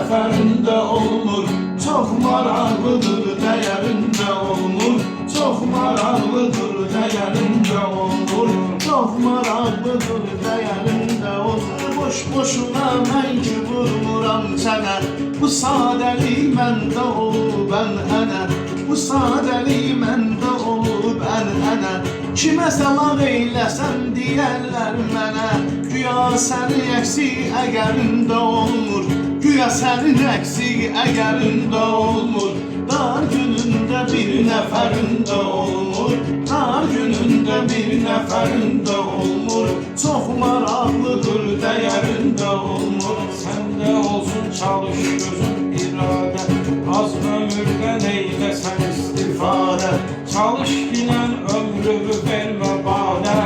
nəfərində olmur. Çox maraqlıdır, dəyərində olmur. Çox maraqlıdır, dəyərində olmur. Çox maraqlıdır, dəyərində olmur. Boş-boşuna mən ki vurmuram sənə. Bu sadəlik məndə olub ənənə. Bu sadəlik məndə olub ənənə. Kiməsə laf eyləsən deyərlər mənə. Güya sənin əksik əgərində olmur. Güya sənin əksik əgərində olmur. Dar günündə bir nəfərində olmur. Dar günündə bir nəfərində olmur. Çox maraqlıdır, dəyərində olmur. Səndə olsun çalış gözün iradə, az ömürdən eyləsən istifadə. Çalış dinən ömrümü vermə badə,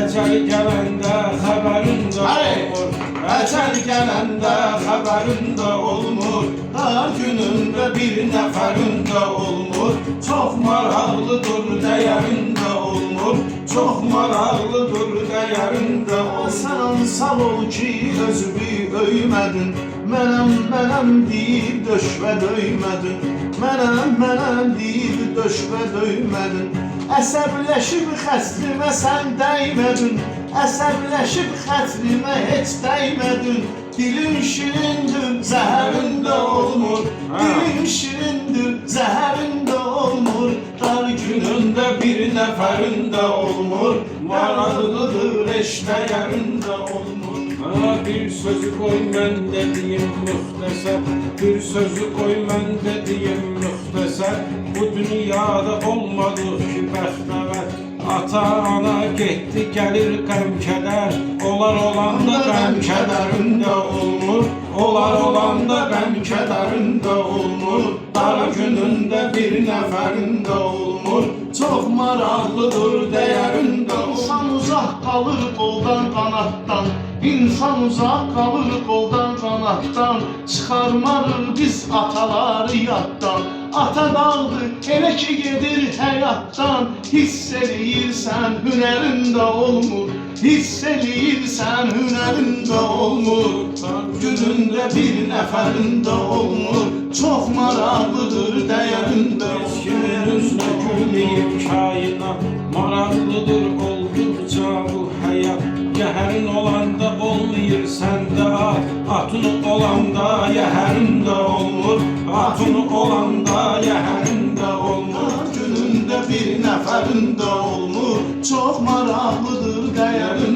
əcəl gələndə xəbərində olmur. Əcəl gələndə xəbərində olmur. Dar günündə bir nəfərində olmur. Çox maraqlıdır, dəyərində olmur. Çox maraqlıdır, dəyərində olmur. Sən sağ ol ki özünü öymədin. Mənəm deyib döşvə döymədin. Mənəm deyib döşvə döymədin. Əsəbləşib xətrimə sən dəymədin. Əsəbləşib xətrimə heç dəymədin. Dilin şirindir, zəhərində olmur. Dilin şirindir, zəhərində olmur. Dar günündə bir nəfərində olmur. Maraqlıdır, eşdəyərində olmur. Bir sözü qoy mən dediyim müxtəsər, bir sözü qoy mən dediyim müxtəsər. Bu dünyada olmadı ki bəxtəvər, ata ana getdi gəlir qəm-kədər. Olar olanda qəm-kədərində olmur, olar olanda qəm-kədərində olmur. Dar günündə bir nəfərində olmur. Çox maraqlıdır, dəyərində olmur. İnsan uzaq qalır qoldan qanatdan. İnsan uzaq qalır qoldan qanatdan. Çıxarmarır biz ataları yaddan. Ata dağdır, elə ki gedir həyatdan. Hiss eləyirsən, hünərində olmur. Hiss eləyirsən, hünərində olmur. Günündə bir nəfərində olmur. Çox maraqlıdır, dəyərində olmur. Kimin üzünə gülməyib kainat, maraqlıdır olduqca bu həyat. Yəhərin olanda olmayır səndə at, atın olanda yəhərində olmur. Atın olanda yəhərində olmur. Günündə bir nəfərində olmur. Çox maraqlıdır, dəyərində